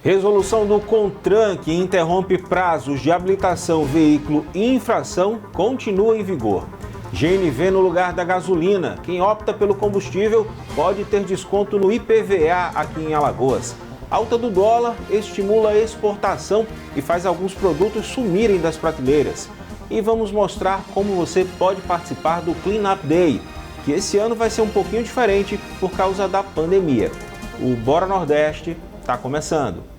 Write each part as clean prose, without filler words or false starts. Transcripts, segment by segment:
Resolução do CONTRAN, que interrompe prazos de habilitação, veículo e infração, continua em vigor. GNV no lugar da gasolina. Quem opta pelo combustível pode ter desconto no IPVA aqui em Alagoas. Alta do dólar estimula a exportação e faz alguns produtos sumirem das prateleiras. E vamos mostrar como você pode participar do Clean Up Day, que esse ano vai ser um pouquinho diferente por causa da pandemia. O Bora Nordeste está começando.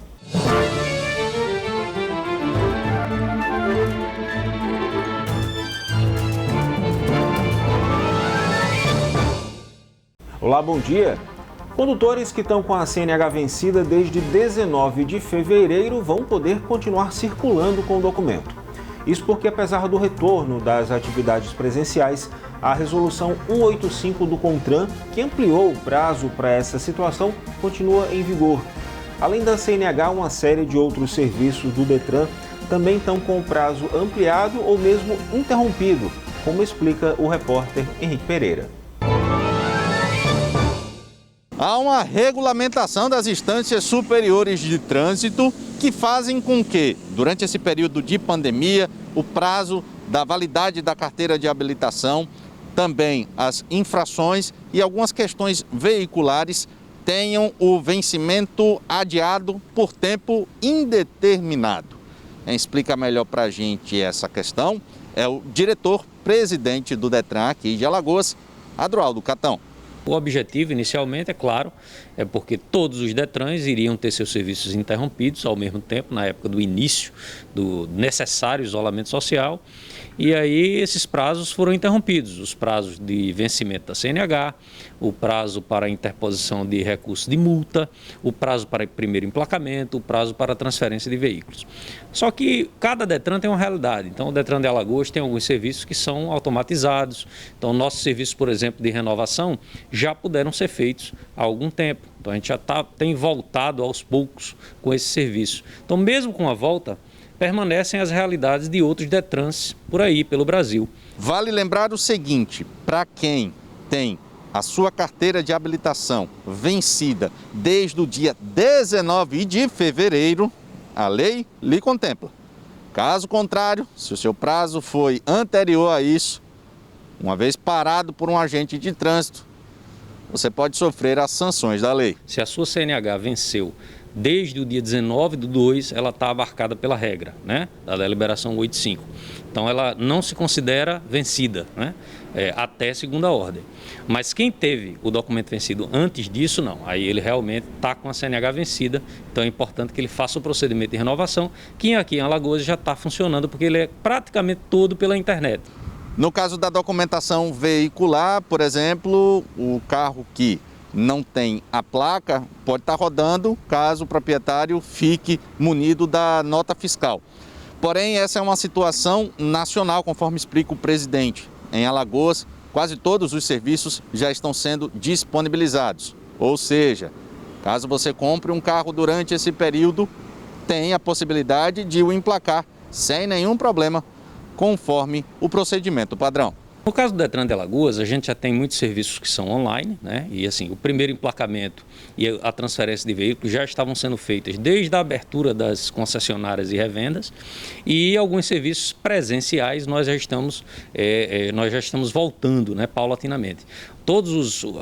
Olá, bom dia! Condutores que estão com a CNH vencida desde 19 de fevereiro vão poder continuar circulando com o documento. Isso porque, apesar do retorno das atividades presenciais, a Resolução 185 do CONTRAN, que ampliou o prazo para essa situação, continua em vigor. Além da CNH, uma série de outros serviços do Detran também estão com o prazo ampliado ou mesmo interrompido, como explica o repórter Henrique Pereira. Há uma regulamentação das instâncias superiores de trânsito que fazem com que, durante esse período de pandemia, o prazo da validade da carteira de habilitação, também as infrações e algumas questões veiculares tenham o vencimento adiado por tempo indeterminado. Quem explica melhor para a gente essa questão é o diretor-presidente do Detran aqui de Alagoas, Adroaldo Catão. O objetivo, inicialmente, é claro, é porque todos os Detrans iriam ter seus serviços interrompidos ao mesmo tempo, na época do início do necessário isolamento social. E aí esses prazos foram interrompidos, os prazos de vencimento da CNH, o prazo para interposição de recurso de multa, o prazo para primeiro emplacamento, o prazo para transferência de veículos. Só que cada Detran tem uma realidade. Então o Detran de Alagoas tem alguns serviços que são automatizados. Então nossos serviços, por exemplo, de renovação, já puderam ser feitos há algum tempo. Então a gente já tem voltado aos poucos com esse serviço. Então mesmo com a volta, permanecem as realidades de outros Detrans por aí, pelo Brasil. Vale lembrar o seguinte, para quem tem a sua carteira de habilitação vencida desde o dia 19 de fevereiro, a lei lhe contempla. Caso contrário, se o seu prazo foi anterior a isso, uma vez parado por um agente de trânsito, você pode sofrer as sanções da lei. Se a sua CNH venceu desde o dia 19/2, ela está abarcada pela regra, né, da deliberação 85. Então ela não se considera vencida, né, até segunda ordem. Mas quem teve o documento vencido antes disso, não. Aí ele realmente está com a CNH vencida, então é importante que ele faça o procedimento de renovação, que aqui em Alagoas já está funcionando, porque ele é praticamente todo pela internet. No caso da documentação veicular, por exemplo, o carro que não tem a placa pode estar rodando caso o proprietário fique munido da nota fiscal. Porém, essa é uma situação nacional, conforme explica o presidente. Em Alagoas, quase todos os serviços já estão sendo disponibilizados. Ou seja, caso você compre um carro durante esse período, tem a possibilidade de o emplacar sem nenhum problema, conforme o procedimento padrão. No caso do Detran de Alagoas, a gente já tem muitos serviços que são online, né? E assim, o primeiro emplacamento e a transferência de veículos já estavam sendo feitas desde a abertura das concessionárias e revendas, e alguns serviços presenciais nós já estamos voltando, né, paulatinamente.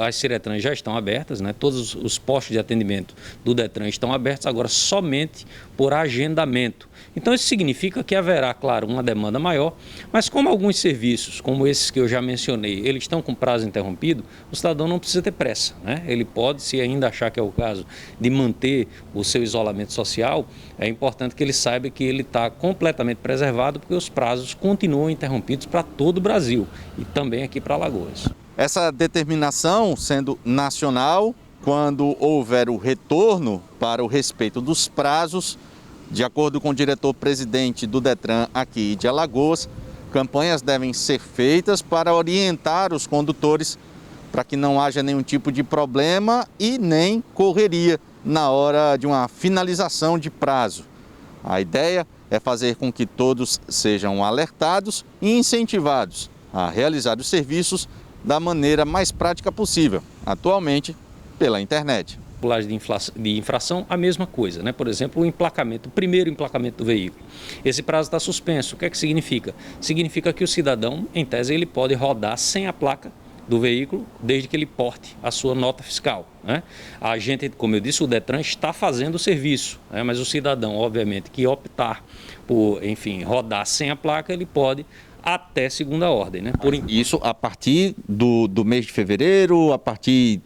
As Ciretrans já estão abertas, né? Todos os postos de atendimento do Detran estão abertos agora somente por agendamento. Então isso significa que haverá, claro, uma demanda maior, mas como alguns serviços, como esses que eu já mencionei, eles estão com prazo interrompido, o cidadão não precisa ter pressa, né? Ele pode, se ainda achar que é o caso de manter o seu isolamento social, é importante que ele saiba que ele está completamente preservado, porque os prazos continuam interrompidos para todo o Brasil e também aqui para Alagoas. Essa determinação sendo nacional, quando houver o retorno para o respeito dos prazos, de acordo com o diretor-presidente do Detran aqui de Alagoas, campanhas devem ser feitas para orientar os condutores para que não haja nenhum tipo de problema e nem correria na hora de uma finalização de prazo. A ideia é fazer com que todos sejam alertados e incentivados a realizar os serviços da maneira mais prática possível, atualmente pela internet. particulares de infração, a mesma coisa, né? Por exemplo, o primeiro emplacamento do veículo. Esse prazo está suspenso. O que é que significa? Significa que o cidadão, em tese, ele pode rodar sem a placa do veículo, desde que ele porte a sua nota fiscal, né? A gente, como eu disse, o Detran está fazendo o serviço, né? Mas o cidadão, obviamente, que optar por, enfim, rodar sem a placa, ele pode até segunda ordem, né? Isso a partir do mês de fevereiro, a partir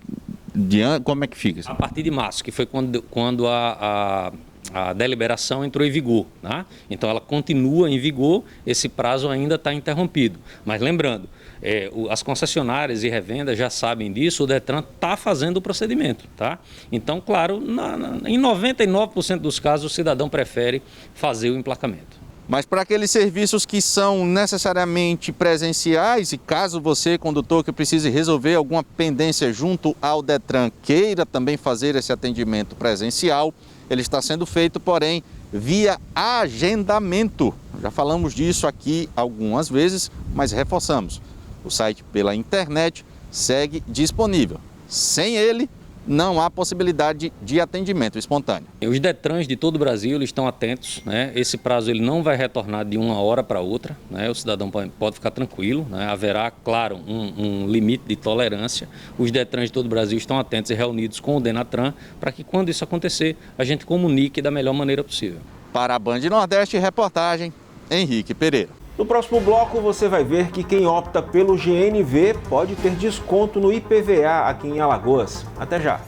de ano, como é que fica isso? A partir de março, que foi quando a deliberação entrou em vigor, né? Então ela continua em vigor, esse prazo ainda está interrompido. Mas lembrando, as concessionárias e revendas já sabem disso, o Detran está fazendo o procedimento, tá? Então, claro, em 99% dos casos o cidadão prefere fazer o emplacamento. Mas para aqueles serviços que são necessariamente presenciais, e caso você, condutor, que precise resolver alguma pendência junto ao Detran, queira também fazer esse atendimento presencial, ele está sendo feito, porém, via agendamento. Já falamos disso aqui algumas vezes, mas reforçamos. O site pela internet segue disponível. Sem ele, não há possibilidade de atendimento espontâneo. Os Detrans de todo o Brasil eles estão atentos, né? Esse prazo ele não vai retornar de uma hora para outra, né? O cidadão pode ficar tranquilo, né? Haverá, claro, um limite de tolerância. Os Detrans de todo o Brasil estão atentos e reunidos com o Denatran para que, quando isso acontecer, a gente comunique da melhor maneira possível. Para a Band Nordeste, reportagem Henrique Pereira. No próximo bloco, você vai ver que quem opta pelo GNV pode ter desconto no IPVA aqui em Alagoas. Até já!